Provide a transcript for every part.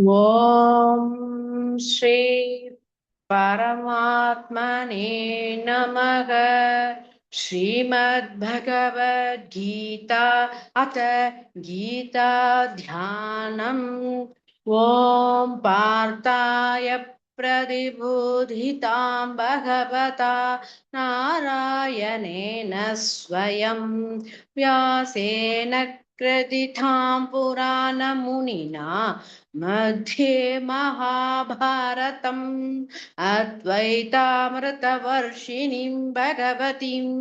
ओम श्री परमात्मने नमः। श्रीमद्भगवद गीता अथ गीता ध्यानम्। ओम पार्थाय प्रतिबोधितां भगवता नारायणेन स्वयं व्यासेन कृतितां पुराणमुनिना मध्ये महाभारतम् अद्वैतामृतवर्षिणीं भगवतीम्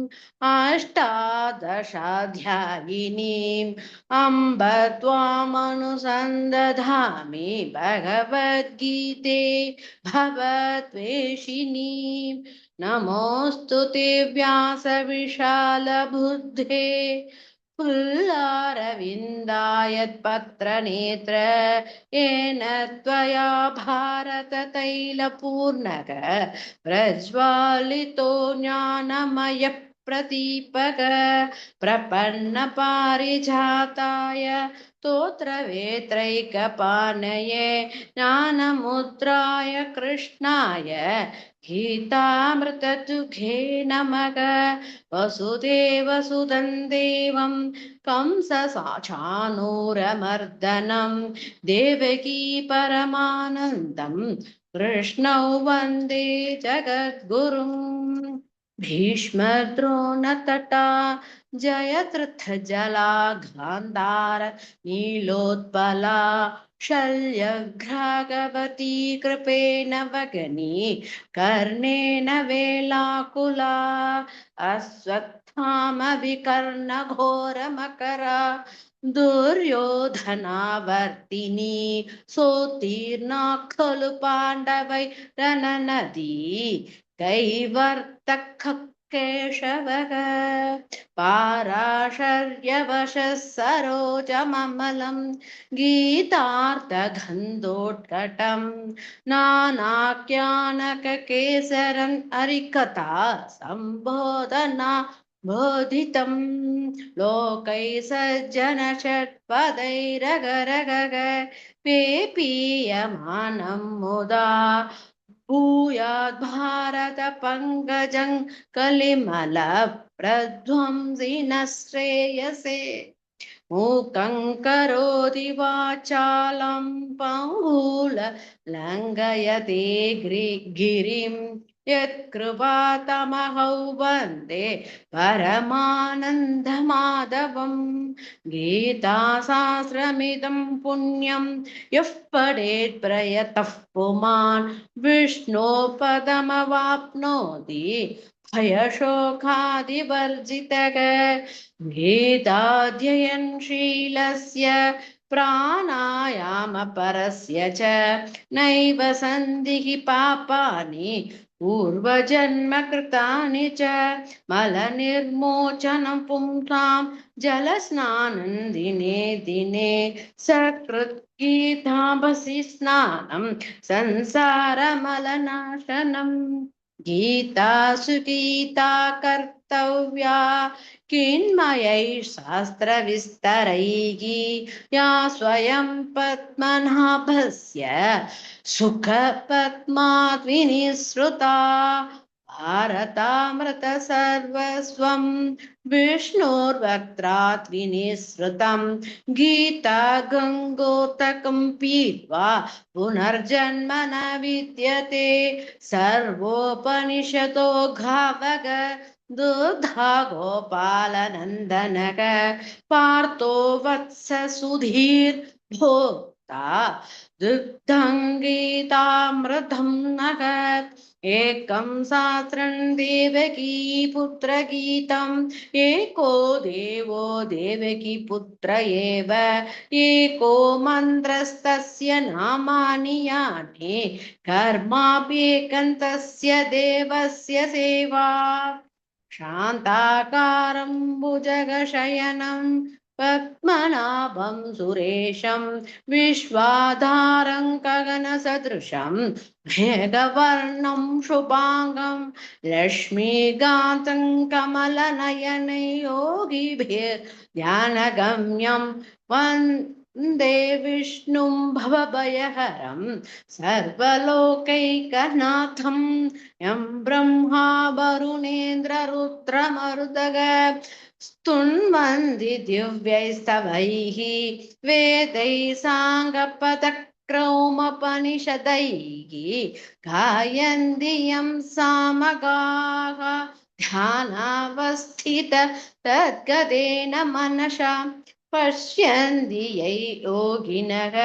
अष्टादशाध्यायिनीम् अम्ब त्वामनुसन्दधामि भगवद्गीते भवद्वेषिणीम्। नमोऽस्तु ते व्यासविशालबुद्धे पुल्लारविन्दायत्पत्रनेत्र येन त्वया भारततैलपूर्णक प्रज्वालितो ज्ञानमय प्रदीपक प्रपन्नपारिजाताय स्तोत्रवेत्रैकपाणये ज्ञानमुद्राय कृष्णाय गीतामृतदुघे नमः। वसुदेवसुतं देवं कंसचाणूरमर्दनं देवकी परमानन्दं कृष्णौ वन्दे जगद्गुरुम्। भीष्मद्रोणतटा जयद्रथजला गान्धार नीलोत्पला शल्यग्रागवती कृपेण वगनी कर्णेन वेलाकुला अश्वत्थामविकर्णघोरमकरा दुर्योधनावर्तिनी सोत्तीर्णा खलु पाण्डवैरननदी कैवर्तक केशवः पाराशर्यवशः सरोजममलं गीतार्थगन्धोत्कटं नानाख्यानककेसरम् हरिकथा सम्बोधना बोधितं लोकै सज्जनषट्पदैरगरगग पेपीयमानं मुदा भूयात् भारत पंकजं कलिमल प्रध्वंसिनः श्रेयसे मूकं करोति वाचालं पङ्गुल लङ्घयते गिरिं यत्कृपातमहौ वन्दे परमानन्दमाधवम् गीताशास्त्रमिदं पुण्यं यः पठेत् प्रयतः पुमान् विष्णोपदमवाप्नोति भयशोकादिवर्जितः गीताध्ययनशीलस्य प्राणायामपरस्य च नैव सन्धिः पापानि पूर्वजन्मकृतानि च मलनिर्मोचनं पुंसां जलस्नानं दिने दिने सकृत् गीताभसि स्नानं संसारमलनाशनम् गीता सुगीता कर्तव्या किन्मयैः शास्त्रविस्तरैः या स्वयं पद्मनाभस्य सुखपद्मात् विनिसृता भारतामृतसर्वस्वं विष्णोर्वक्त्रात् विनिसृतं गीता गङ्गोतकं पीत्वा पुनर्जन्म न विद्यते सर्वोपनिषदो घावग दुग्धा गोपालनन्दनक पार्थो वत्स सुधीर्भोक्ता दुग्धं गीतामृतं नगत् एकं शास्त्रं देवकी पुत्रगीतम् एको देवो देवकी पुत्र एव एको मन्त्रस्तस्य नामानि यानि कर्माप्येकं तस्य देवस्य सेवा शान्ताकारं भुजगशयनं पद्मनाभं सुरेशं विश्वाधारं गगनसदृशं मेघवर्णं शुभांगं लक्ष्मीकान्तं कमलनयनं योगिभिर्ध्यानगम्यं वन्दे विष्णुं भवभयहरं सर्वलोकैकनाथं यं ब्रह्मा वरुणेन्द्ररुद्रमरुतग स्तुन्वन्ति दिव्यैस्तवैः वेदैः साङ्गपदक्रौमपनिषदैः गायन्ति यं सामगाः ध्यानावस्थित तद्गतेन मनसा पश्यन्ति यै योगिनः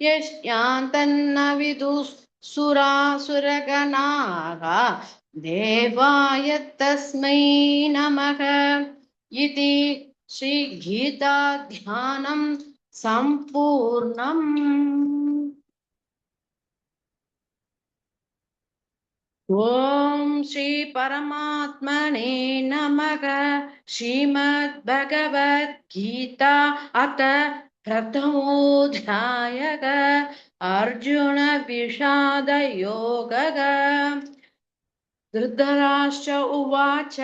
यस्यान्तन्न विदुः सुरासुरगणाः देवाय तस्मै नमः इति श्रीगीताध्यानं सम्पूर्णम्। ॐ श्री परमात्मने नमः। श्रीमद्भगवद्गीता अथ प्रथमोऽध्यायः अर्जुन विषाद योगः। धृतराष्ट्र उवाच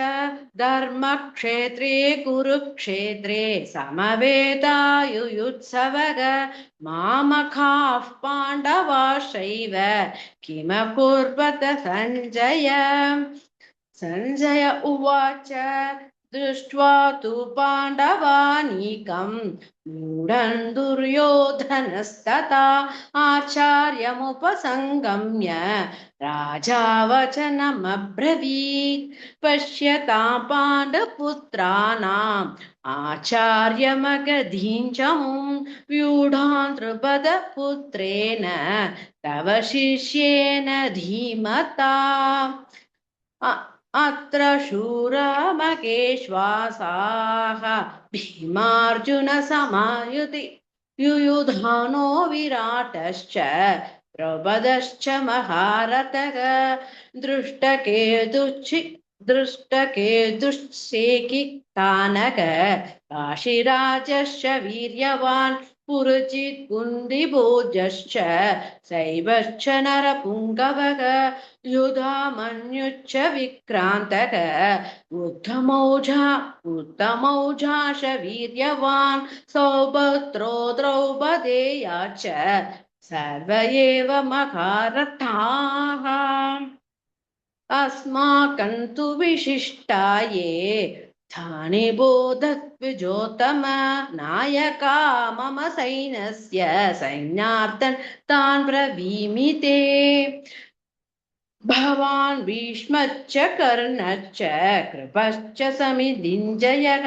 धर्मक्षेत्रे कुरुक्षेत्रे समवेतायुयुत्सवः मामकाः पाण्डवाश्चैव किमकुर्वत सञ्जय। सञ्जय उवाच दृष्ट्वा तु पाण्डवानीकं मूढं दुर्योधनस्तथा आचार्यमुपसङ्गम्य राजा वचनमब्रवीत् पश्यतां पाण्डुपुत्राणाम् आचार्यमगधीञ्चमुं व्यूढान् द्रुपदपुत्रेण तव शिष्येन धीमता। अत्र शूरमकेश्वासाः भीमार्जुनसमायुधि युयुधानो विराटश्च द्रौपदश्च महारथः दृष्टकेतुश्चेकितानक काशीराजश्च वीर्यवान् पुरुचित् कुन्दिभोजश्च शैवश्च नरपुङ्गवः युधामन्युश्च विक्रान्तः उत्तमौजाश वीर्यवान् सौभद्रो द्रौपदेया च सर्व एव महारथाः। अस्माकं तु विशिष्टाये स्थाने बोधत्विजोत्तम नायका मम सैन्यस्य सैन्यार्थं तान् ब्रवीमि ते। भवान् भीष्मश्च कर्णश्च कृपश्च समितिञ्जयः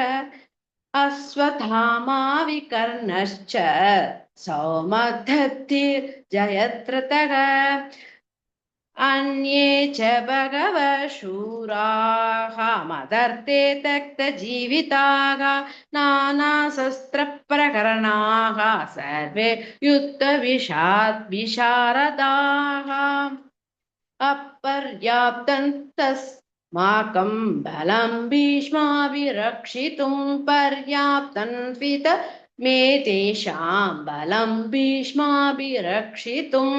अश्वत्थामा विकर्णश्च सौमदत्तिर्जयद्रथः अन्ये च बहवः शूराः मदर्थे त्यक्तजीविताः नानाशस्त्रप्रकरणाः सर्वे युद्धविशारदाः। अपर्याप्तं तस्माकं बलं भीष्माभिरक्षितुं पर्याप्तं स्वित मे तेषां बलं भीष्माभिरक्षितुम्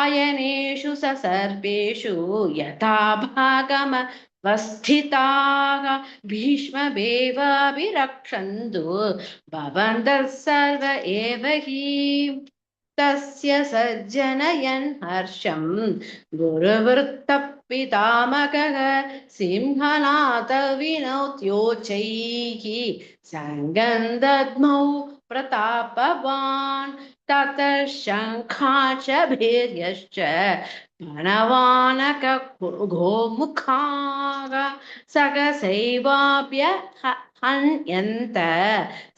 अयनेषु ससर्पेषु यथा भागमवस्थिताः भीष्ममेवाभिरक्षन्तु भवन्तः सर्व एव हि। तस्य सज्जनयन् हर्षं गुरुवृत्तपितामहः सिंहनाद विनोद्योच्चैः सङ्गं दद्मौ प्रतापवान् ततः शङ्खाश्च भैर्यश्च प्रणवानक गोमुखाः सहसैवाभ्यहन्यन्त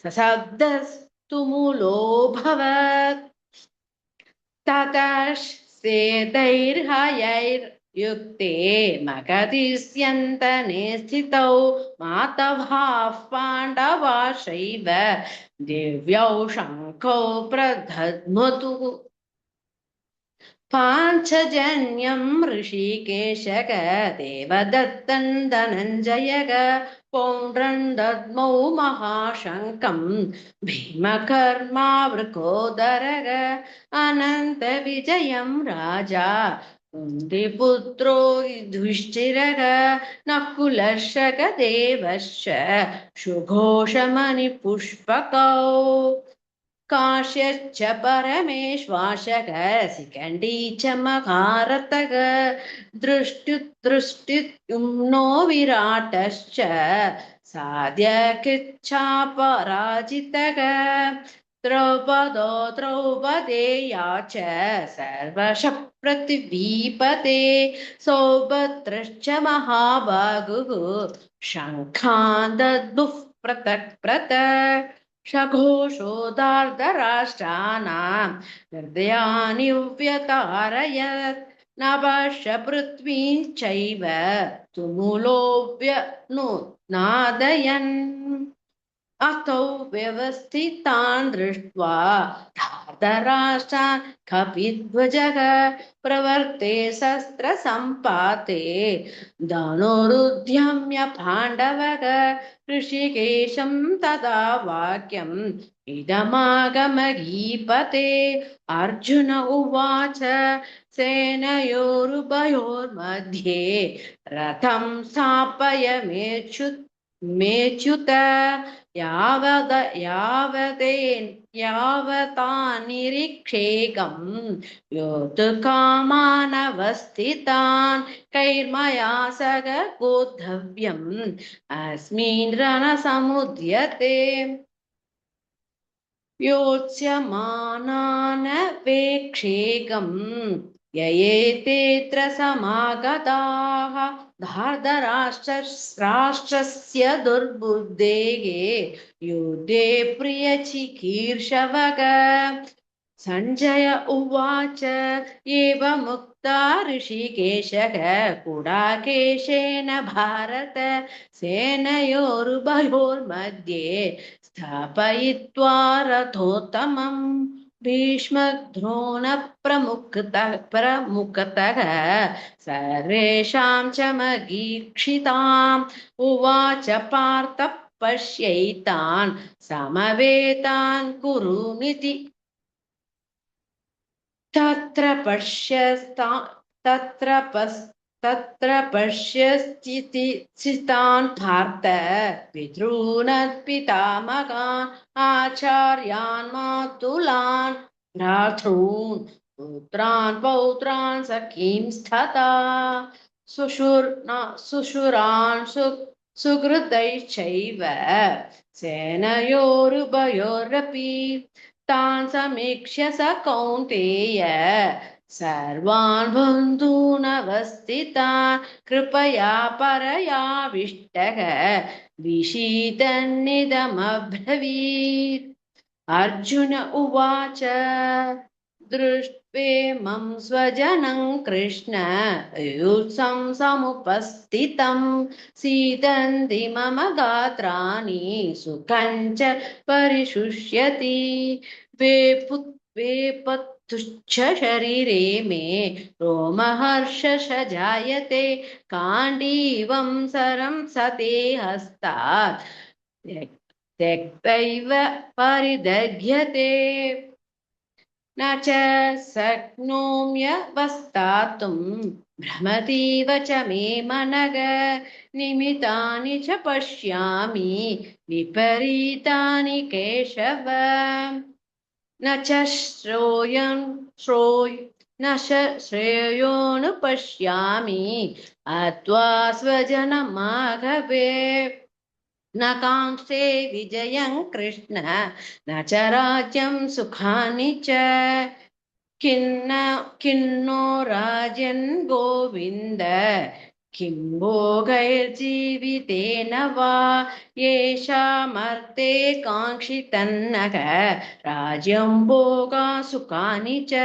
सशब्दस्तुमुलोऽभवत्। ततस्तेदैर्हयैर्युक्ते मगधिस्यन्तने स्थितौ मातभाः पाण्डवाश्चैव दिव्यौ शङ्खौ प्रदध्मतुः पाञ्चजन्यं ऋषिकेशः देवदत्तं धनञ्जयः पौण्ड्रं दद्मौ महाशङ्खं भीमकर्मावृकोदरः अनन्तविजयं राजा कुन्तिपुत्रो युधिष्ठिरः नकुलश्च देवश्च सुघोषमणिपुष्पकौ काश्यश्च परमेश्वासः शिखण्डी च महारथः दृष्टिद्युम्नो विराटश्च साध्यकृच्छापराजितः द्रौपदेया च सर्वशः पृथिवीपते सौभद्रश्च महाबाहुः शङ्खान् दद्मुः पृथक् पृथक् सघोषोदार्धराष्ट्राणां हृदयानि व्यतारयत् नभश्च पृथ्वीं चैव तुमुलोऽव्यनुनादयन् अथो व्यवस्थितान् दृष्ट्वा धार्तराष्ट्रान् कपिध्वजः प्रवर्ते शस्त्रसम्पाते धनुरुद्यम्य पाण्डवः ऋषिकेशं तदा वाक्यम् इदमागमहीपते अर्जुन उवाच सेनयोरुभयोर्मध्ये रथं स्थापय मेच्युत यावता निरीक्षेकम् योद्धुकामानवस्थितान् कैर्मया सह गोद्धव्यम् अस्मिन् रणसमुद्यते योत्स्यमानानपेक्षेकम् ययेतेऽत्र समागताः धार्तराष्ट्रस्य दुर्बुद्धेः युद्धे प्रियचिकीर्षवः सञ्जय उवाच एवमुक्ता ऋषिकेशः गुडाकेशेन भारत सेनयोरुभयोर्मध्ये स्थापयित्वा रथोत्तमम् भीष्मद्रोणप्रमुखतः सर्वेषां च मगीक्षिताम् उवाच पार्थ पश्यैतान् समवेतान् कुरुनिति तत्र पश्यस्थितान् पार्थ पितॄन् पितामहान् आचार्यान् मातुलान् भ्रातॄन् पुत्रान् पौत्रान् सखींस्तथा सुशूरान् सुहृदैश्चैव सेनयोरुभयोरपि तान् समीक्ष्य स कौन्तेय सर्वान् बन्धूनवस्थितान् कृपया परयाविष्टः विषीदन्निदमब्रवीत् अर्जुन उवाच दृष्ट्वेमं स्वजनं कृष्ण युत्सं समुपस्थितं सीदन्ति मम गात्राणि सुखं च परिशुष्यति वेपतुच्छ शरीरे मे रोमहर्षश जायते काण्डीवं सरं सते हस्तात् त्यक्तैव परिदग्ध्यते न च शक्नोम्यवस्थातुं भ्रमतीव च मे मनः निमितानि च पश्यामि विपरीतानि केशव न च श्रेयोनुपश्यामि अत्वा स्वजनमाघवे न कांक्षे विजयं कृष्ण न च राज्यं सुखानि च किन्नो राजन् गोविन्द किं भोगैर्जीवितेन वा येषामर्थे काङ्क्षितन्नः राज्यं भोगा सुखानि च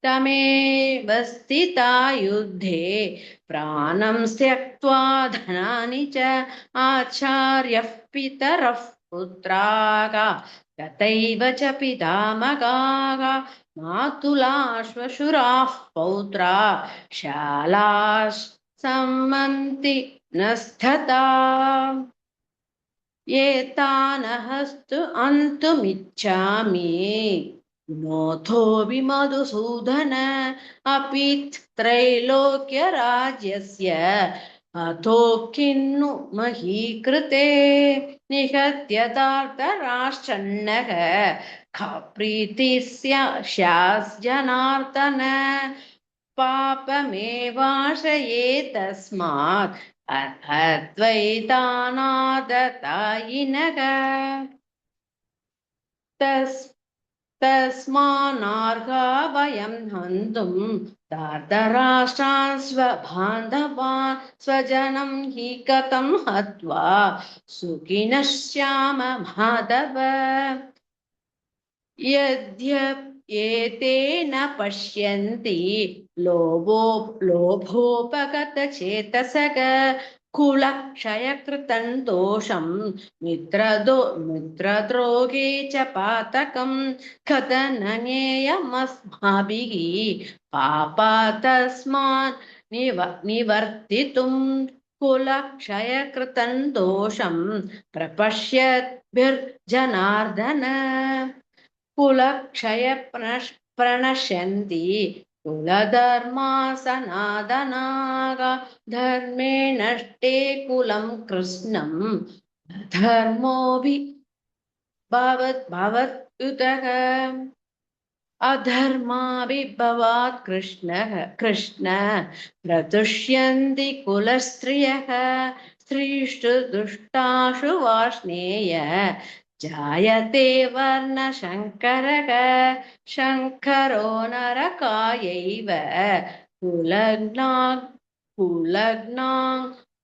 तमेव स्थिता युद्धे प्राणं त्यक्त्वा धनानि च आचार्यः पितरः पुत्राः तथैव च पितामहाः मातुलाश्वशुराः पौत्रा शालाः सम्मन्ति नस्तथा एतानहस्तु अन्तुमिच्छामि नोऽथोऽपि मधुसूदन अपि त्रैलोक्यराज्यस्य अथो किन्नु मही कृते निहत्य धार्तराष्ट्रन्नः प्रीतिः स्याज्जनार्दन पापमेवाश्रये तस्मात् अर्हद्वैतानादतायिनः तस्मान्नार्हा वयं हन्तुं धार्तराष्ट्रान् स्वबान्धवान् स्वजनं हि कथं हत्वा सुखिनः स्याम माधव यद्यप्येतेन पश्यन्ति लोभोपगतचेतसः कुलक्षयकृतं दोषं मित्रद्रोहे च पातकं कथननेयमस्माभिः पापात् तस्मात् निवर्तितुं कुलक्षयकृतं दोषं प्रपश्यद्भिर्जनार्दन कुलक्षय प्रणश्यन्ति कुलधर्मा सनातनाः धर्मे नष्टे कुलं कृष्णं धर्मोऽपि भवत्युतः अधर्माविर्भवात् कृष्ण प्रतुष्यन्ति कुलस्त्रियः स्त्रीषु दुष्टाशु वार्ष्णेय जायते वर्णशङ्करः शङ्करो नरकायैव कुलग्ना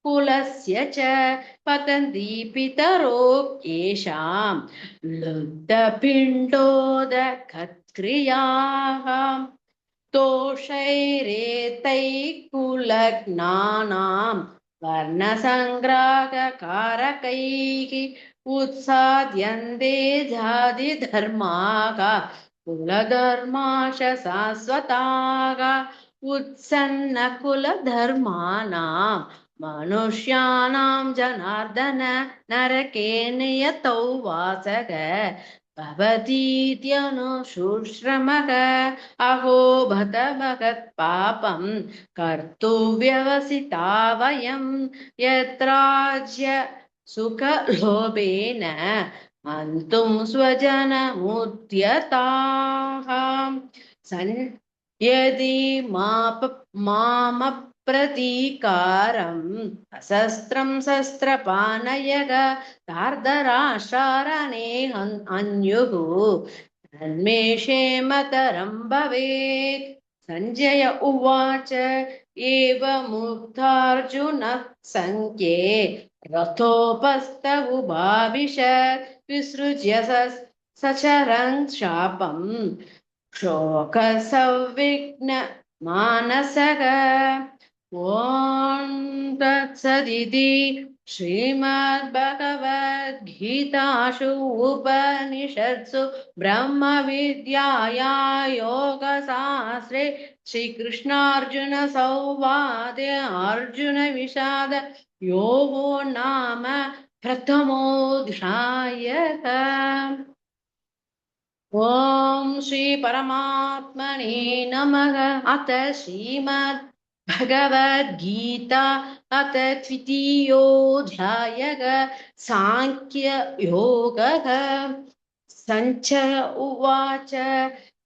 कुलस्य च पतन्ति पितरो येषां लुब्धपिण्डोदकक्रियाः दोषैरेतैः कुलग्नानां वर्णसङ्ग्राहकारकैः उत्साद्यन्ते जातिधर्माः कुलधर्माश शाश्वताः उत्सन्नकुलधर्माणां मनुष्याणां जनार्दन नरके नियतौ वासः भवतीत्यनुशुश्रमः अहो बत भगत्पापं कर्तुव्यवसिता वयं यत्राज्य सुखलोभेन हन्तुं स्वजनमुद्यताः यदि मामप्रतीकारम् असस्त्रं शस्त्रपाणयः धार्तराष्ट्रारणे अन्युः तन्मे क्षेमतरं भवेत् सञ्जय उवाच एवमुक्तार्जुनः सङ्ख्ये रथोपस्थ उभाविशत् विसृज्य सचरन् शापम् शोकसंविघ्न मानसः ॐ तत्सदिति श्रीमद्भगवद्गीतासु उपनिषत्सु ब्रह्मविद्याया योगशास्त्रे श्रीकृष्णार्जुनसंवादे अर्जुनविषाद योगो नाम प्रथमोऽध्यायः। ॐ श्री परमात्मने नमः। अथ श्रीमद् भगवद्गीता अथ द्वितीयोऽध्यायः सांख्ययोगः। सञ्जय उवाच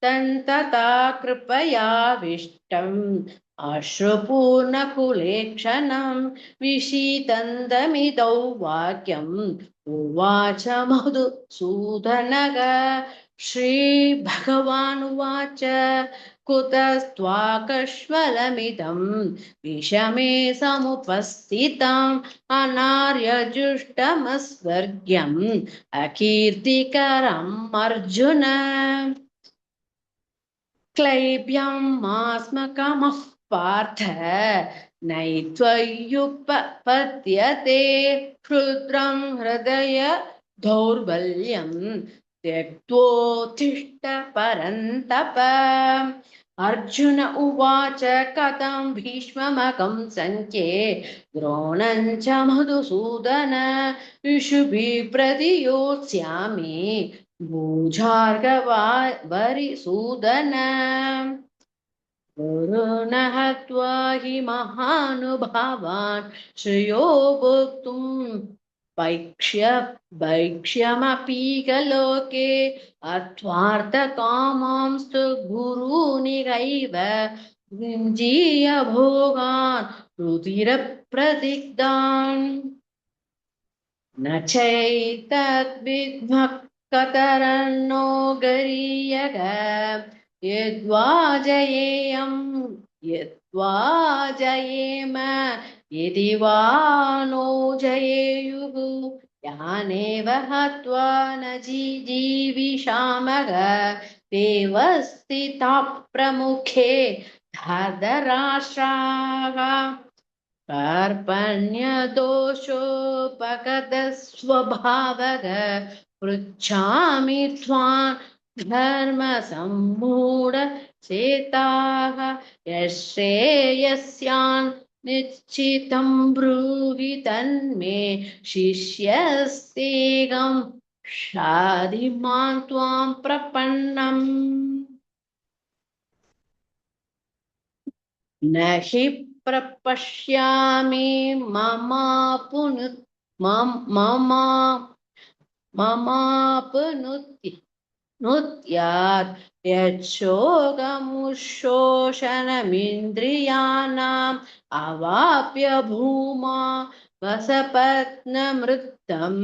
तन्तता कृपयाविष्टम् अश्रुपूर्णकुलेक्षणं विषीदन्तमिदौ वाक्यम् उवाच मधुसूदनः। श्रीभगवानुवाच कुतस्त्वाकश्वलमिदं विषमे समुपस्थितम् अनार्यजुष्टमस्वर्ग्यम् अकीर्तिकरम् अर्जुन क्लैब्यमास्मकमः पार्थ नैत्वयुपपद्यते क्षुद्रं हृदय दौर्बल्यं त्यक्त्वोत्तिष्ठ परन्तप। अर्जुन उवाच कथं भीष्ममहं सङ्ख्ये द्रोणं च मधुसूदन इषुभिः प्रतियोत्स्यामि भूजार्गवरिसूदन। गुरुन् हत्वा हि महानुभावान् श्रेयो भोक्तुं भैक्ष्यमपीह लोके अर्थार्थकामांस्तु गुरूनिरैव भुञ्जीय भोगान् रुधिरप्रदिग्धान् न चैतद्विद्मः कतरन्नो गरीयग यद्वा जयेम यदि वा नो जयेयुः यानेव हत्वा न जीविषामः तेव स्थिताः प्रमुखे धर्तराष्ट्राः कार्पण्यदोषोपगतस्वभावः पृच्छामि त्वां धर्मसम्मूढचेताः यश्रेयस्यान् निश्चितं ब्रूहि तन्मे शिष्यस्तेऽहं शाधिमां त्वां प्रपन्नम् न हि प्रपश्यामि ममाप्नुत्यात् यच्छोकमुशोषणमिन्द्रियाणाम् अवाप्य भूमा वसपत्नमृतं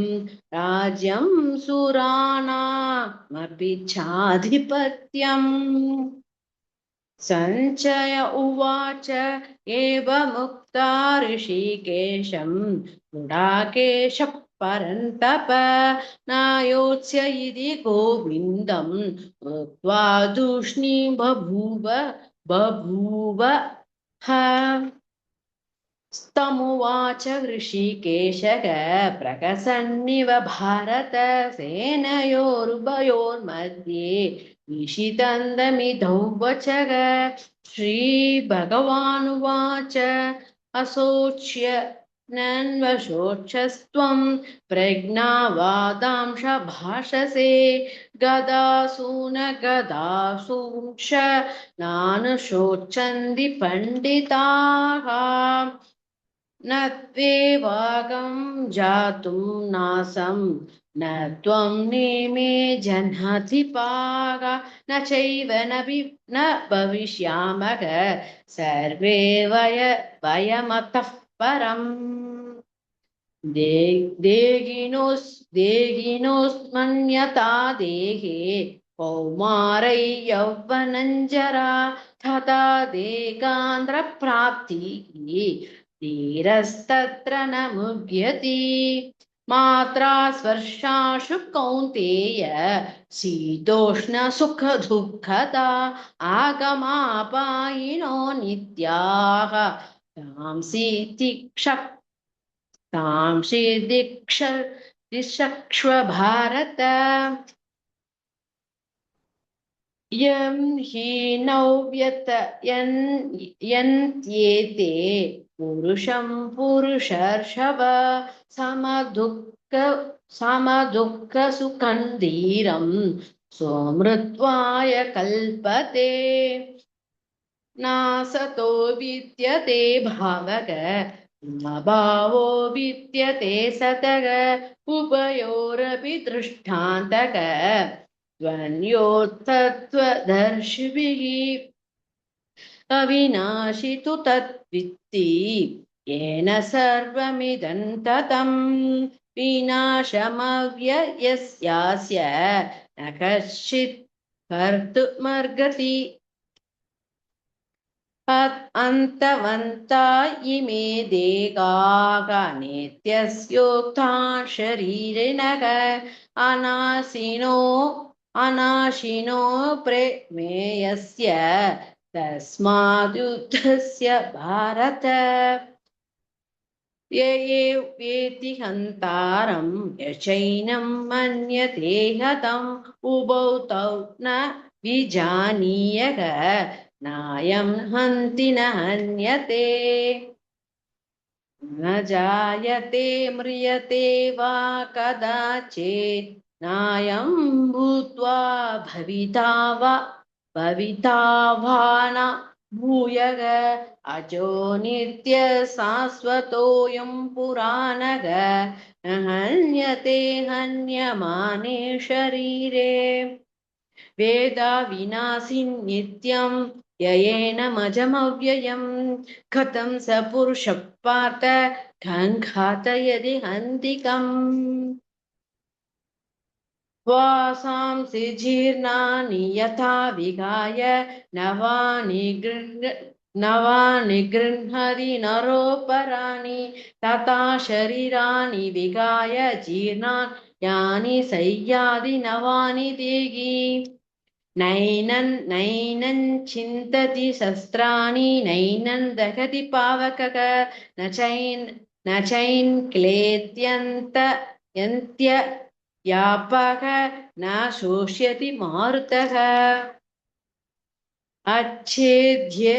राज्यं सुराणामपि चाधिपत्यम् सञ्चय उवाच एवमुक्ता ऋषिकेशं गुडाकेशः परन्तप नायोत्स्य इति गोविन्दम् उक्त्वा तूष्णी बभूव स्तमुवाच ऋषिकेशः प्रकसन्निव भारत सेनयोरुभयोर्मध्ये विषितन्दमिदौ वचः श्रीभगवानुवाच अशोच्य नन्वशोचस्त्वं प्रज्ञावादांश भाषसे गदासूंश्च नानुशोचन्ति पण्डिताः न त्वेवागं जातुं नासं न त्वं नेमे जह्नधिपाः न चैव न भविष्यामः सर्वे वयमतः परम् देहिनोऽस्मन्यथा देहे कौमारै यौवनञ्जरा तथा देगान्ध्रप्राप्तिः धीरस्तत्र न मुह्यति मात्रा स्पर्शाशु कौन्तेय शीतोष्णसुखदुःखदा आगमापायिनो नित्याः तांसि दिक्षक्ष्व भारत यं हीनौ यन्त्येते पुरुषं पुरुषर्षभ समदुःखसुखं धीरं सोमृत्वाय कल्पते नासतो विद्यते भावग भावो विद्यते सतग उभयोरपि दृष्टान्तक त्वन्योस्तत्त्वदर्शिभिः अविनाशि तु तद्वित्ति येन सर्वमिदं ततं विनाशमव्ययस्यास्य न कश्चित् कर्तुमर्हति अन्तवन्ता इमे देहाः नित्यस्योक्ता शरीरिणः अनाशिनो प्रमेयस्य तस्माद्युद्धस्य भारत ये वेति हन्तारं यचैनं मन्यते हतम् उभौ तौ न विजानीयः नायं हन्ति न हन्यते न जायते म्रियते वा कदाचित् नायं भूत्वा भविता वा न भूयः अजो नित्य शाश्वतोऽयं पुराणः न हन्यते हन्यमाने शरीरे वेदा विनाशि नित्यं ययेनमजमव्ययं कथं स पुरुषः पार्थ कङ्घातयति हन्तिकम् वासांसि जीर्णानि यथा विहाय नवानि गृह्णति नरोपराणि तथा शरीराणि विहाय जीर्णानि यानि सय्यादि नवानि देहि नैनं चिन्तति शस्त्राणि नैनं दहति पावकः न चैन् क्लेद्यन्त यन्त्य यापः न शोष्यति मारुतः अच्छेद्य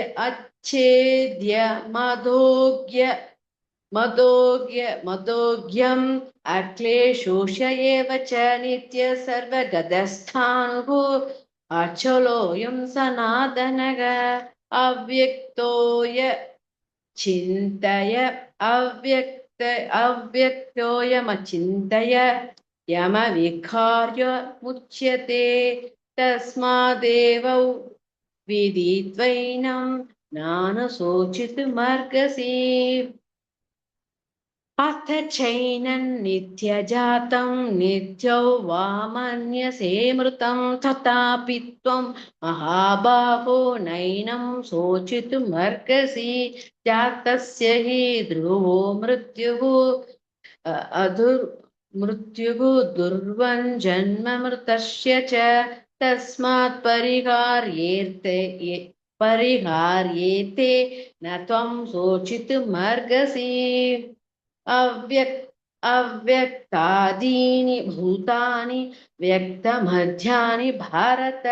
मदोग्यम् अक्लेशोष्य एव च नित्य सर्वगतस्थाणुः अचलोऽयं सनातनः अव्यक्तोय चिन्तय अव्यक्तोऽयमचिन्तय यमविकार्य मुच्यते तस्मादेव विदित्वैनं नानुशोचितुमर्हसि अथ चैनं नित्यजातं नित्यो वा मन्यसे मृतं तथापि त्वं महाबाहो नैनं शोचितुमर्हसि जातस्य हि ध्रुवो मृत्युः अधुर्मृत्युः दुर्वं जन्म मृतस्य च तस्मात् परिहार्येते न त्वं शोचितुमर्हसि अव्यक्तादीनि भूतानि व्यक्तमध्यानि भारत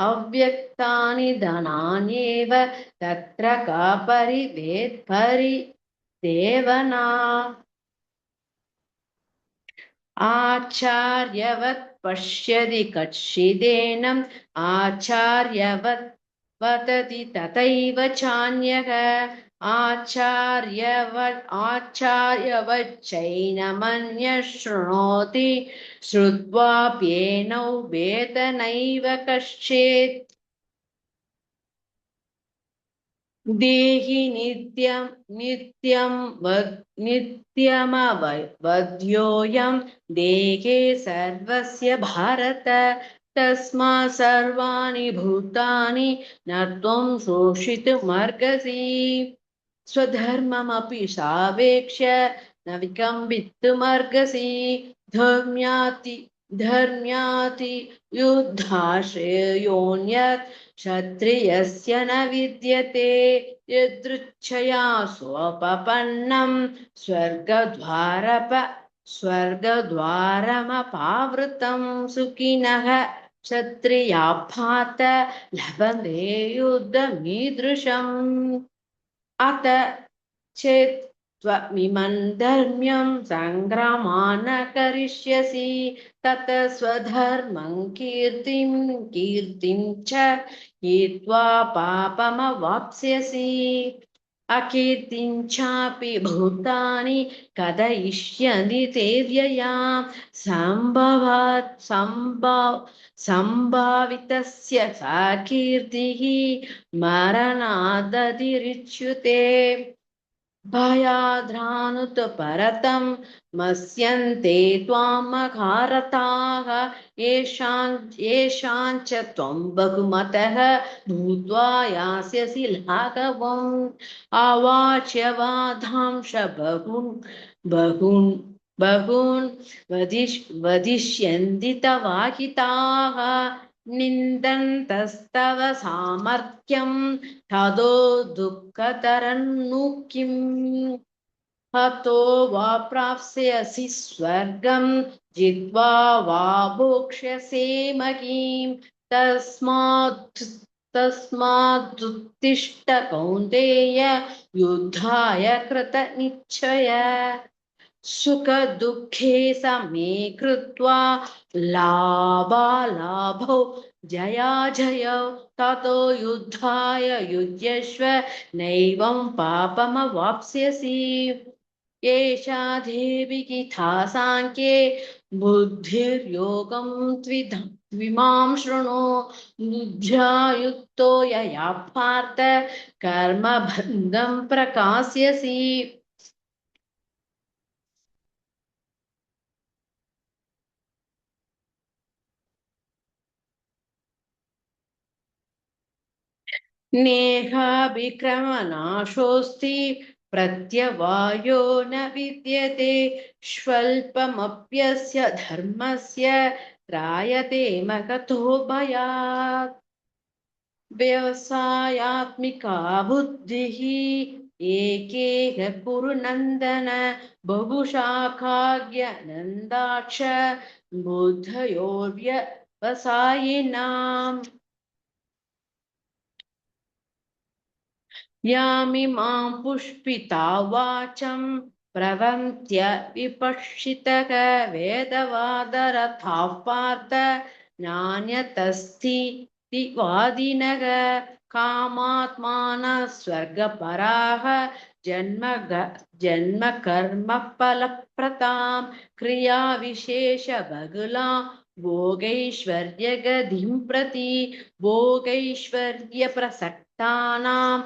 अव्यक्तानि धनान्येव तत्र का परिदेवना आचार्यवत् पश्यति कच्छिदेनम् आचार्यवत् वदति तथैव चान्यः आचार्यवच्चैनमन्यः शृणोति श्रुत्वाप्येनौ वेद नैव कश्चित् देहि नित्यमवध्योऽयं देहे सर्वस्य भारत तस्मात् सर्वाणि भूतानि न त्वं शोषितुमर्हसि स्वधर्ममपि सावेक्ष्य न विकम्पितुमर्हसि धर्म्याति युद्धाश्रयोऽन्यत् क्षत्रियस्य न विद्यते यदृच्छया स्वोपपन्नं स्वर्गद्वारमपावृतं सुखिनः क्षत्रिया पात लभन्ते युद्धमीदृशम् अत चेत् त्वमिमं धर्म्यं सङ्ग्रामान् करिष्यसि तत स्वधर्मं कीर्तिं च हित्वा पापमवाप्स्यसि अकीर्तिं चापि भूतानि कथयिष्यन्ति ते व्ययां सम्भावितस्य सा कीर्तिः मरणादतिरिच्युते भयाद्रानुत परतं मस्यन्ते त्वां महारथाः येषाञ्च त्वं बहुमतः भूत्वा यास्यसि लाघवम् अवाच्यवादांश बहून् वदिष्यन्ति तवाहिताः निन्दन्तस्तव सामर्थ्यं ततो दुःखतरन्नु किम् हतो वा प्राप्स्यसि स्वर्गं जित्वा वा भोक्ष्यसे महीम् तस्मादुत्तिष्ठ कौन्तेय युद्धाय कृतनिश्चय सुख दुःखे समे कृत्वा लाभालाभौ जयाजयौ ततो युद्धाय युज्यस्व नैवं पापमवाप्स्यसि एषा देवी गीता साङ्ख्ये बुद्धिर्योगं त्विमां शृणु बुद्ध्या युक्तो यया पार्थ कर्मबन्धं प्रकाश्यसि नेहाभिक्रमनाशोऽस्ति प्रत्यवायो न विद्यते स्वल्पमप्यस्य धर्मस्य त्रायते महतो भयात् व्यवसायात्मिका बुद्धिः एकेह कुरु नन्दन बहुशाखाज्ञनन्दाक्ष बुद्धयोर्व्यवसायिनाम् यामिमां पुष्पिता वाचं प्रवन्त्य विपश्चितः वेदवादरथाः पार्थ नान्यतस्ति वादिनः कामात्मानः स्वर्गपराः जन्म कर्म फलप्रतां क्रियाविशेषबहुला भोगैश्वर्यगतिं प्रति भोगैश्वर्यप्रसक्तानां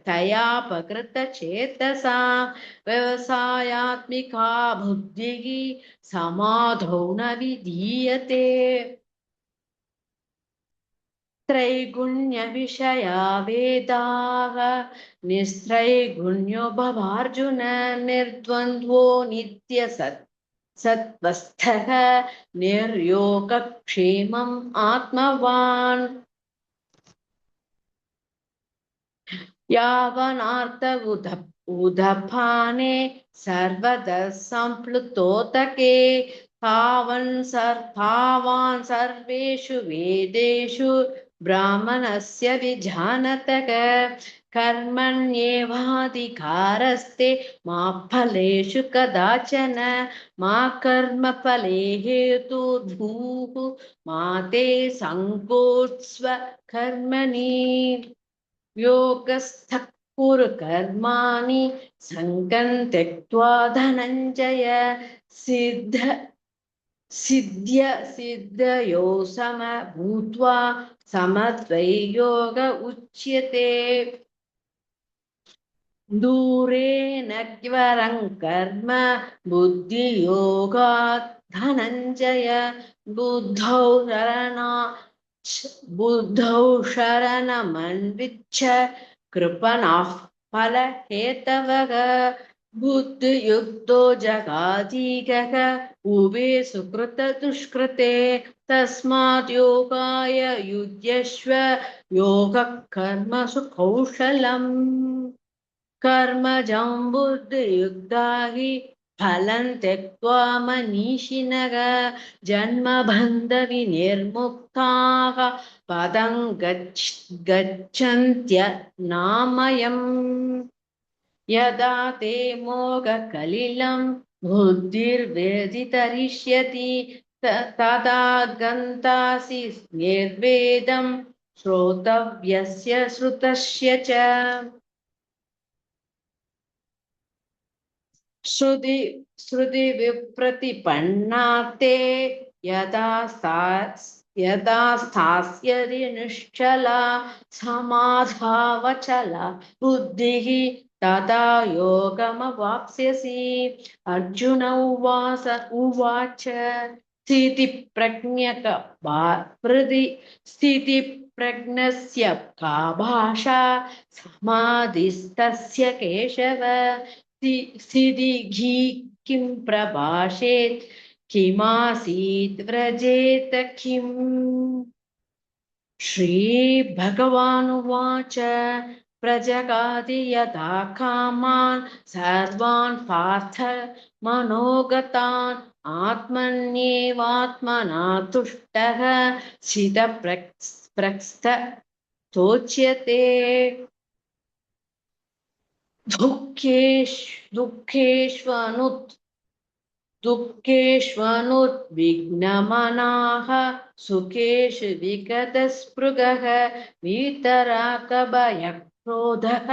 तयापकृतचेतसा व्यवसायात्मिका बुद्धिः समाधौ न विधीयते त्रैगुण्यविषया वेदाः निस्त्रैगुण्यो भवार्जुन निर्द्वन्द्वो सत्वस्थः निर्योगक्षेमम् आत्मवान् यावनार्थ उदपाने सर्वतः सम्प्लुतोदके तावान् सर्वेषु वेदेषु ब्राह्मणस्य विजानतः कर्मण्येवाधिकारस्ते मा फलेषु कदाचन मा कर्मफले हेतुर्भूः मा ते सङ्गोत्स्व कर्मणि योगस्थः कुरु कर्माणि सङ्गं त्यक्त्वा धनञ्जय सिद्धयो समभूत्वा समद्वैयोग उच्यते दूरेण ज्वरं कर्म बुद्धियोगात् धनञ्जय बुद्धौ शरणमन्विच्छ कृपणाः फलहेतवः बुद्धियुक्तो जगादीगः उभे सुकृतदुष्कृते तस्मात् योगाय युज्यस्व योगः कर्मसु कौशलम् कर्मजं बुद्धियुक्ता हि फलं त्यक्त्वा मनीषिणः जन्मबन्धविनिर्मुक्ताः पदं गच्छन्त्यनामयम् यदा ते मोहकलिलं बुद्धिर्व्यतितरिष्यति तदा गन्तासि निर्वेदं श्रोतव्यस्य श्रुतस्य च श्रुति विप्रतिपन्नाते यदा स्थास्यति निश्चला समाधावचला बुद्धिः तदा योगमवाप्स्यसि अर्जुन उवाच स्थितिप्रज्ञस्य का भाषा समाधिस्तस्य केशव स्थितिघी किं प्रभाषेत् किमासीत् व्रजेत किम् श्रीभगवानुवाच प्रजगाति यथा कामान् सर्वान् पार्थ मनोगतान् आत्मन्येवात्मना तुष्टः स्थितप्रज्ञस्तोच्यते दुःखेष्वनुत् दुःखेष्वनुद्विग्नमनाः सुखेषु विगतस्पृगः वीतरागभयक्रोधः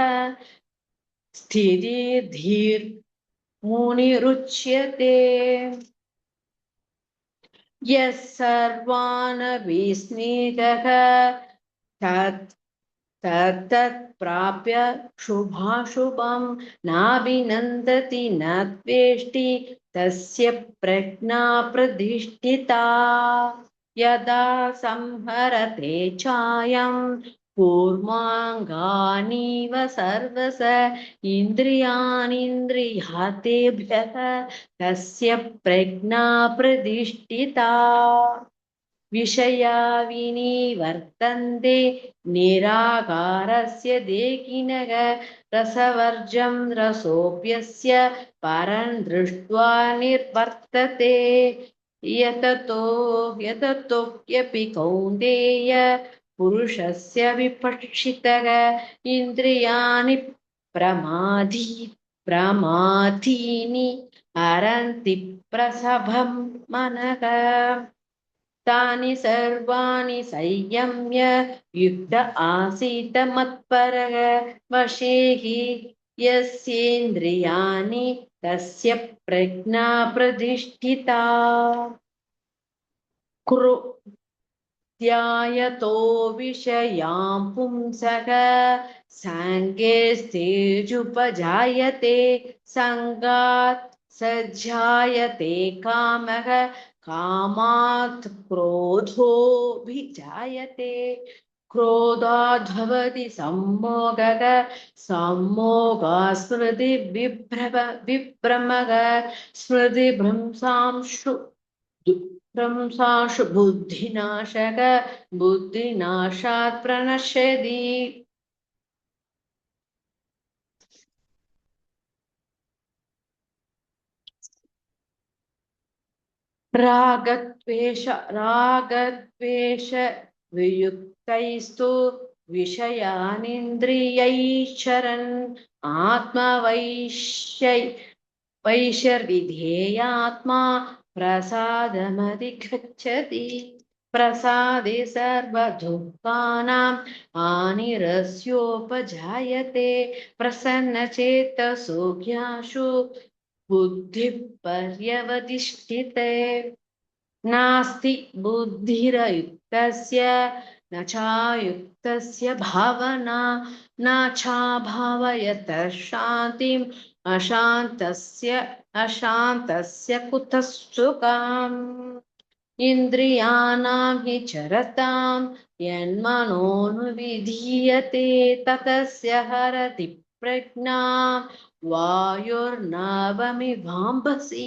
स्थितिर्धीर्मुनिरुच्यते यः सर्वान् विस्मितः तत्तत्प्राप्य शुभाशुभं नाभिनन्दति न द्वेष्टि तस्य प्रज्ञा प्रतिष्ठिता यदा संहरते चायं कूर्माङ्गानीव सर्वस इन्द्रियाणीन्द्रियातेभ्यः तस्य प्रज्ञा प्रतिष्ठिता विषया विनिवर्तन्ते निराकारस्य देकिनः रसवर्जं रसोऽप्यस्य परं दृष्ट्वा निर्वर्तते यततोऽप्यपि कौन्तेय पुरुषस्य विपक्षितः इन्द्रियाणि प्रमाथीनि हरन्ति प्रसभं मनः तानि सर्वाणि संयम्य युक्त आसीत मत्परः वशे हि यस्येन्द्रियाणि तस्य प्रज्ञा प्रतिष्ठिता ध्यायतो विषयां पुंसः सङ्गेस्तेजुपजायते सङ्गात् सज्जायते कामः कामात् क्रोधोऽभिजायते क्रोधाद्भवति सम्मोहः सम्मोहात् स्मृतिविभ्रमः स्मृतिभ्रंशांशु भ्रंशांशु बुद्धिनाशक बुद्धिनाशात् प्रणश्यति रागद्वेष वियुक्तैस्तु विषयानिन्द्रियैश्चरन् वैशर्विधेयात्मा प्रसादमधिगच्छति प्रसादे सर्वदुःखानां हानिरस्योपजायते प्रसन्नचेतसो ज्ञाशु बुद्धिः पर्यवतिष्ठिते नास्ति बुद्धिरयुक्तस्य न चायुक्तस्य भावना न चाभावयतः शान्तिम् अशान्तस्य कुतः सुखम् इन्द्रियाणां हि चरतां यन्मनोनुविधीयते ततस्य हरति प्रज्ञां वायुर्नवमिवाम्भसि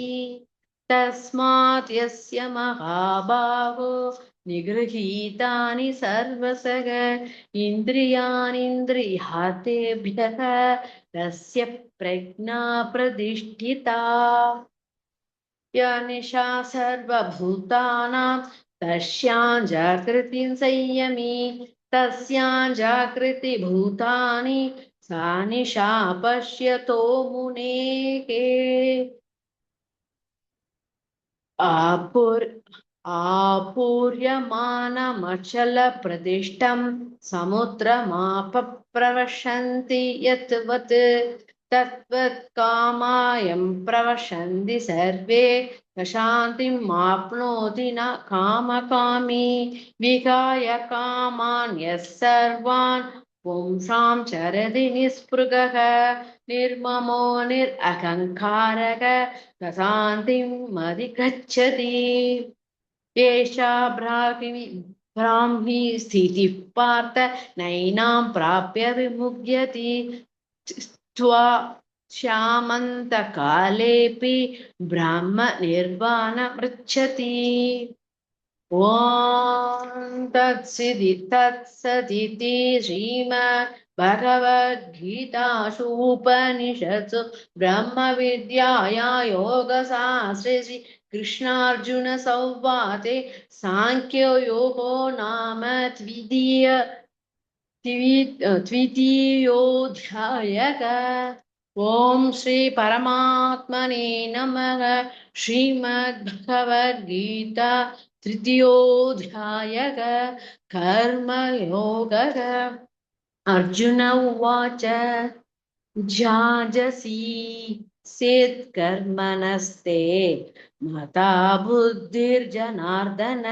तस्मात् यस्य महाबाहो निगृहीतानि सर्वसः इन्द्रियाणीन्द्रियातेभ्यः तस्य प्रज्ञा प्रतिष्ठिता या निशा सर्वभूतानां तस्यां जागृतिं संयमी तस्यां जागृतिभूतानि सा निशा पश्यतो मुनेः आपूर्यमानमचलप्रदिष्टं समुद्रमापप्रवशन्ति यत्वत् तद्वत् कामायं प्रवशन्ति सर्वे न शान्तिमाप्नोति न कामकामी विहाय कामान् यः सर्वान् पुंसां चरति निःस्पृहः निर्ममो निरहङ्कारः शान्तिम् अधिगच्छति एषा ब्राह्मी स्थितिः पार्थ नैनां प्राप्य विमुह्यति त्वा श्यामन्तकालेऽपि ब्रह्म निर्वाणमृच्छति ॐ तत्सदिति श्रीमद्भगवद्गीतासु उपनिषत्सु ब्रह्मविद्याया योगशास्त्रे श्रीकृष्णार्जुनसंवादे साङ्ख्ययोगो नाम द्वितीयोऽध्यायः ओम श्री परमात्मने नमः। श्रीमद्भगवद्गीता तृतीयोऽध्यायः कर्मयोगः। अर्जुन उवाच जाजसी चेत्कर्मणस्ते मता बुद्धिर्जनार्दन।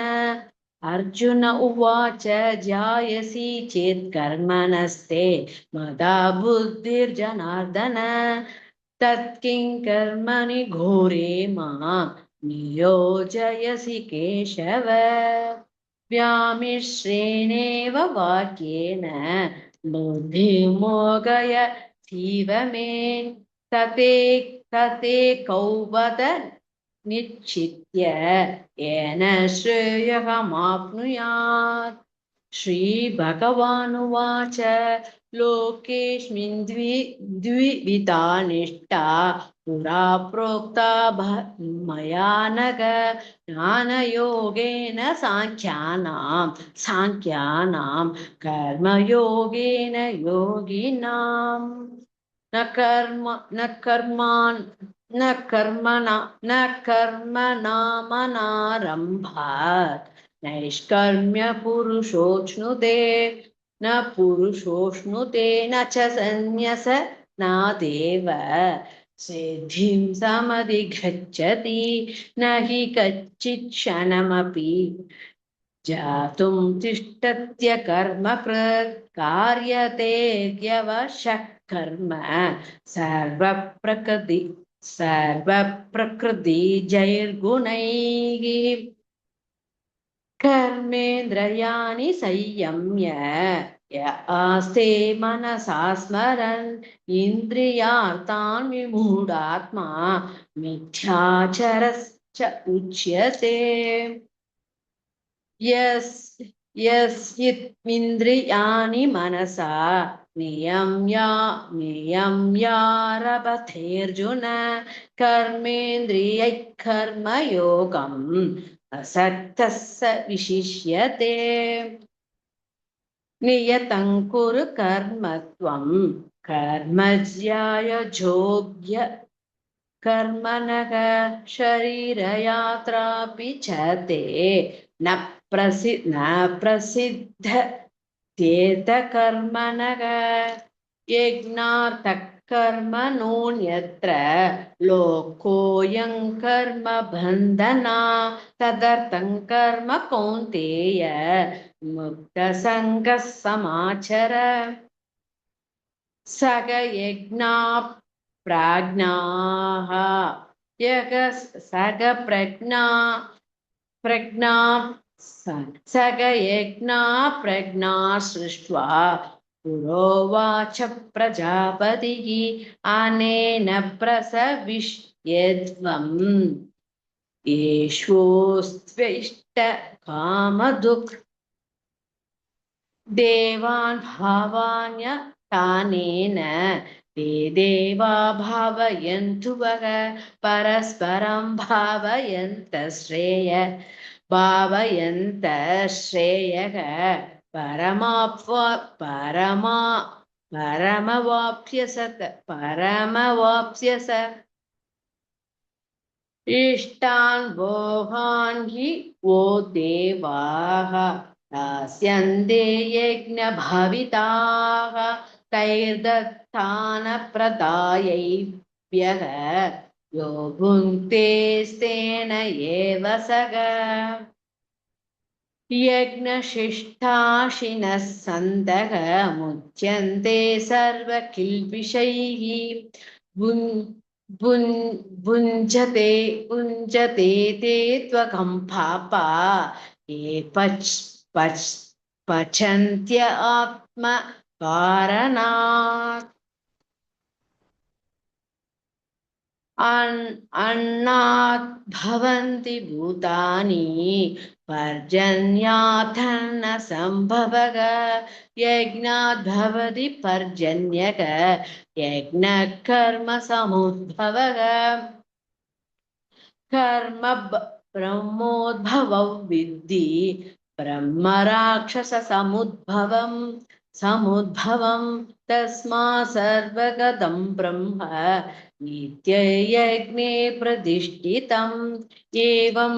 अर्जुन उवाच जायसी चेत्कर्मणस्ते मदा बुद्धिर्जनार्दन। तत्किं कर्मणि घोरे मां नियोजयसि केशव। व्यामिश्रेणेव वाक्येन बुद्धिर्मोगय जीव मे। तते कौवद निश्चित्य येन श्रेयःमाप्नुयात्। श्रीभगवानुवाच लोकेऽस्मिन् द्विविधा निष्ठा पुरा प्रोक्ता मया नघ। ज्ञानयोगेन साङ्ख्यानां कर्मयोगेन योगिनाम्। न कर्म न कर्मान् न कर्मणा न कर्मणामनारम्भात् नैष्कर्म्य पुरुषोऽश्नुते। न पुरुषोऽश्नुते न च सन्न्यस नादेव सिद्धिं समधिगच्छति। न हि कच्चित् क्षणमपि जातुं तिष्ठत्य कर्मकृत् कार्यते ह्यवशः कर्म सर्वप्रकृतिजैर्गुणैः। कर्मेन्द्रियाणि संयम्य य आस्ते मनसा स्मरन् इन्द्रियार्थान् विमूढात्मा मिथ्याचरश्च उच्यते। यस्यिन्द्रियाणि मनसा नियम्यारभतेऽर्जुन कर्मेन्द्रियैः कर्मयोगम् असक्तः स विशिष्यते। नियतं कुरु कर्म त्वं कर्मज्यायजोग्य कर्मणः शरीरयात्रापि च ते न प्रसिद्ध कर्मणः। यज्ञार्थः कर्मणोऽन्यत्र लोकोऽयं कर्म बन्धना। तदर्थं कर्म कौन्तेय मुक्तसङ्गः समाचर। सग यज्ञा प्राज्ञाः सग प्रज्ञा सग यज्ञा प्रज्ञा सृष्ट्वा पुरोवाच प्रजापतिः अनेन प्रसविष्यध्वम् येष्वोस्त्विष्ट कामधुक् देवान् भावान्यतानेन ते देवा भावयन्तु वः परस्परं भावयन्तः श्रेयः परमवाप्स्यस इष्टान् भोगान् हि वो देवाः दास्यन्ते यज्ञभाविताः तैर्दत्तानप्रदायैभ्यः यो भुङ्क्ते स्तेन एव सः। यज्ञशिष्टाशिनः सन्तः मुच्यन्ते सर्वकिल्बिषैः भुञ्जते ते त्वकं पापा ये पचन्त्य आत्मकारणात्। अन्नात् भवन्ति भूतानि पर्जन्याथन्न सम्भवः। यज्ञात् भवति पर्जन्यः यज्ञः कर्म समुद्भवः। कर्म ब्रह्मोद्भवं विद्धि ब्रह्म राक्षस समुद्भवम्। समुद्भवं तस्मात् सर्वगतं ब्रह्म नित्ययज्ञे प्रतिष्ठितम् एवं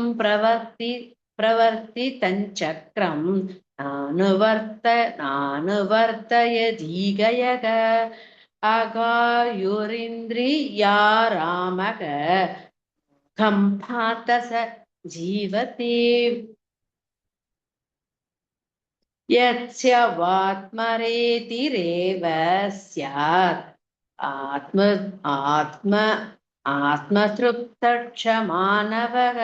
प्रवर्तितं चक्रं नानुवर्तयदीगयः अगायुरिन्द्रिया रामः खं पार्थ स जीवति यस्य वात्मरेतिरेव स्यात् आत्म आत्म आत्मतृप्तक्षमानवः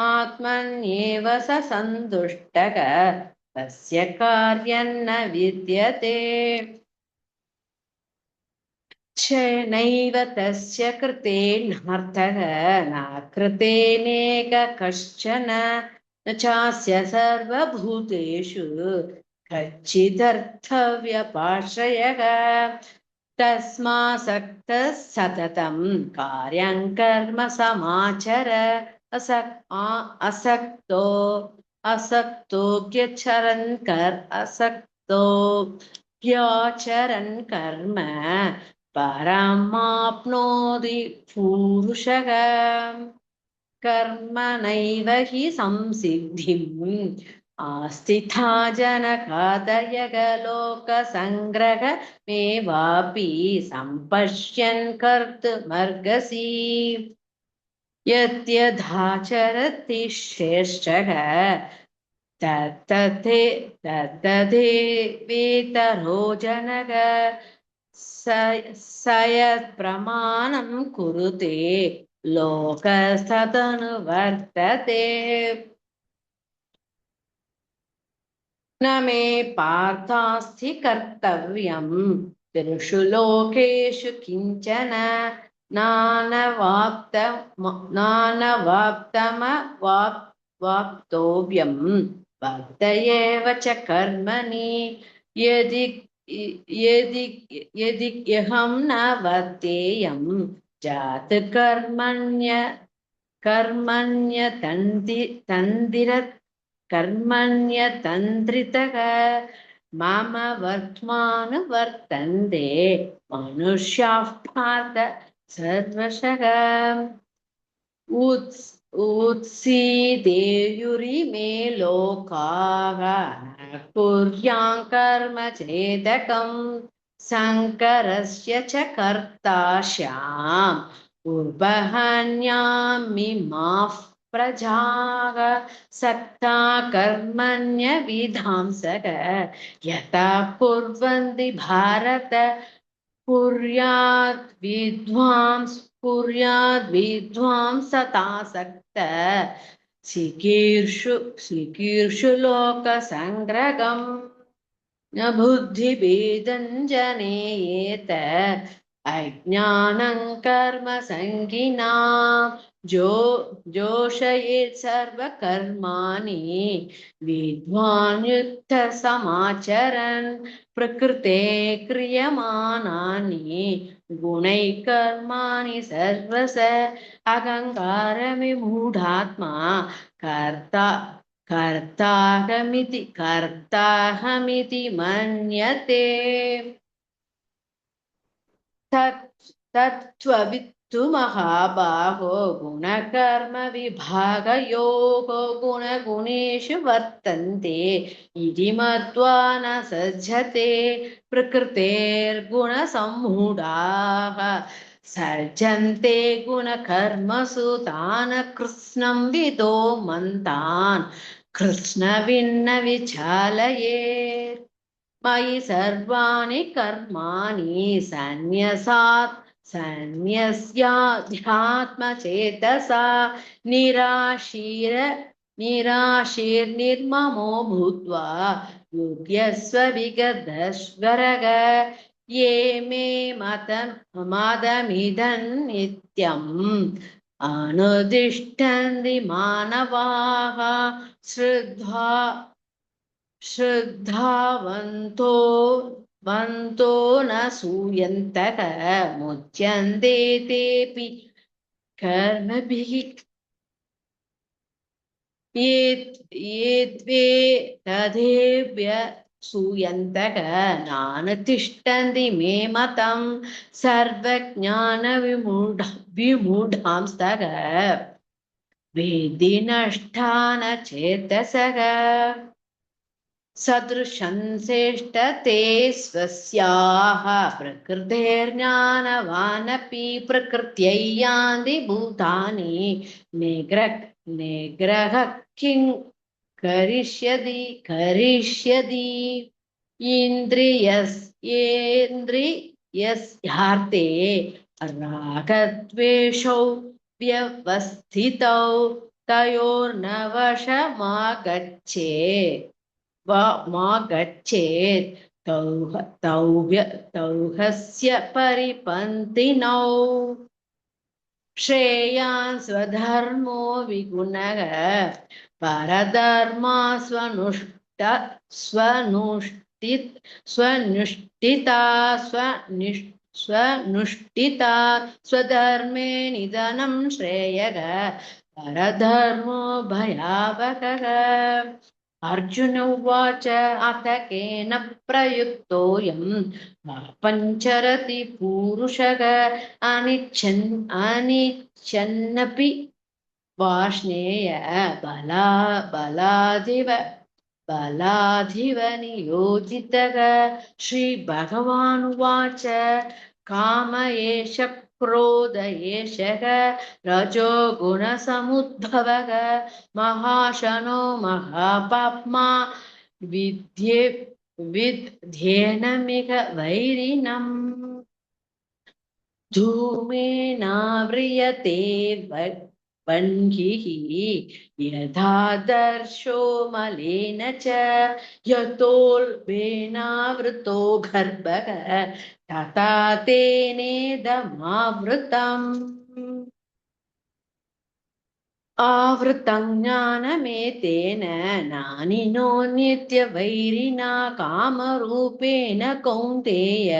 आत्मन्येव स सन्तुष्टः तस्य कार्यं न विद्यते नैव तस्य कृतेनार्थः न कृतेनेक कश्चन न चास्य सर्वभूतेषु कच्चिदर्थव्यपाश्रयः तस्मासक्तः सततं कार्यं कर्म समाचर असक्तो असक्तोऽप्यचरन् कर्म परमाप्नोति पूरुषः कर्मणैव हि संसिद्धिम् आस्थिता जनकादयः लोकसङ्ग्रहमेवापि सम्पश्यन् कर्तुमर्हसि यद्यथाचरति श्रेष्ठः तद्ददेवेतरो जनः स यत्प्रमाणं कुरुते लोकस्तदनुवर्तते न मे पार्थास्ति कर्तव्यं त्रिषु लोकेषु किञ्चन नानवाप्तमवाप्तोऽव्यं वर्त एव च कर्मणि यदि यदि यदि ह्यहं न वर्तेयं जात कर्मण्यतन्द्रितः मम वर्त्मानुवर्तन्ते मनुष्याः पार्थ सर्वशः उत्सीदेयुरिमे लोकाः न कुर्यां कर्म चेदकं शङ्करस्य च कर्ताश्याम् उर्वहन्यामिमाः प्रजाः सक्ता कर्मण्यविधांसः यथा कुर्वन्ति भारत कुर्याद्विद्वांसतासक्त चिकीर्षु लोकसङ्ग्रहम् न बुद्धिभेदं जनेयेत अज्ञानं कर्म जोषयेत् सर्वकर्माणि विद्वान् युक्तसमाचरन् प्रकृते क्रियमाणानि गुणैः कर्माणि सर्वश अहङ्कारविमूढात्मा कर्ताहमिति मन्यते तत्त्ववित्तु महाबाहो गुणकर्मविभागयोः गुणगुणेषु वर्तन्ते इति मत्वा न सज्जते प्रकृतेर्गुणसम्मूढाः सर्जन्ते गुणकर्मसु तान् कृत्स्नं विदो मन्तान् कृत्स्नविन्न विचालयेत् मयि सर्वाणि कर्माणि सन्न्यस्याध्यात्मचेतसा निराशीर्निर्ममो भूत्वा युध्यस्व विगतश्वरः ये मे मदमिदं नित्यम् अनुतिष्ठन्ति मानवाः श्रद्धावन्तो न सूयन्तः मुच्यन्ते तेऽपि कर्मभिः ये द्वे तथेभ्य सूयन्तः नानतिष्ठन्ति मे मतं विमूढांस्तः वेदिनष्टान चेतसः सदृशं चेष्टते स्वस्याः प्रकृतेर्ज्ञानवानपि प्रकृत्यै यान्ति भूतानि निग्रह किं करिष्यति इन्द्रियस्यार्थे रागद्वेषौ व्यवस्थितौ तयोर्न वशमागच्छेत् मा गच्छेत् तौहस्य परिपन्थिनौ श्रेयान् स्वधर्मो विगुणः परधर्मा स्वनुष्ठिता स्वधर्मे निधनं श्रेयः परधर्मो भयावहः अर्जुन उवाच अथ केन प्रयुक्तोऽयं पञ्चरति पूरुषः अनिच्छन्नपि वाष्णेय बलाधिव नियोजितः श्रीभगवानुवाच काम एष क्रोध एषः रजो गुणसमुद्भवः महाशनो महापाप्मा विध्येनमिह वैरिणम् धूमेनाव्रियते वह्निः यथादर्शो मलेन च यतोऽल्पेनावृतो गर्भः तथा तेनेदमावृतम् आवृतं ज्ञानमेतेन नानिनो नित्यवैरिणा कामरूपेण कौन्तेय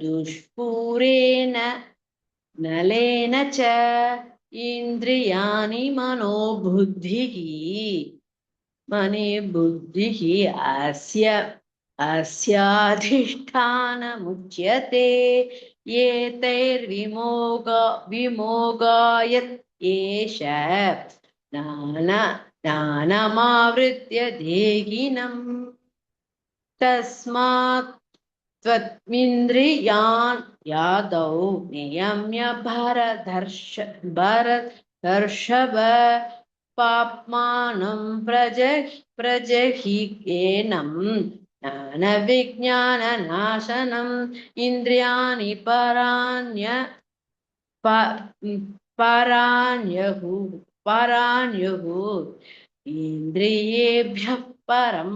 दुष्पूरेण नलेन च इन्द्रियाणि बुद्धिः अस्याधिष्ठानमुच्यते विमोगायत् एष ज्ञानमावृत्य देहिनम् तस्मात् त्वमिन्द्रियान् यादौ नियम्य भरतर्षभ पाप्मानं प्रजहिकेनं ज्ञानविज्ञाननाशनम् इन्द्रियाणि पराण्युः इन्द्रियेभ्यः परं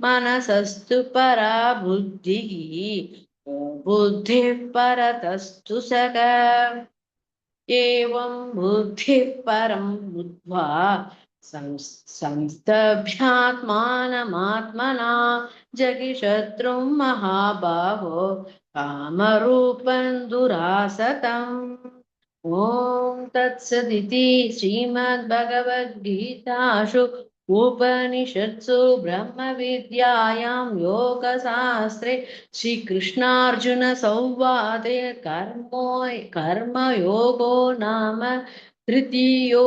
मनसस्तु परा बुद्धिः परतस्तु सः एवं बुद्धिः परं बुद्ध्वा संस्तभ्यात्मानमात्मना जगिशत्रुं महाबाहो कामरूपं दुरासतम् ॐ तत्सदिति श्रीमद्भगवद्गीतासु उपनिषत्सु ब्रह्मविद्यायां योगशास्त्रे श्रीकृष्णार्जुनसंवादे कर्मयोगो नाम तृतीयोऽध्यायः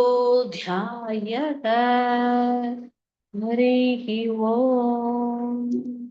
हरिः ओम्।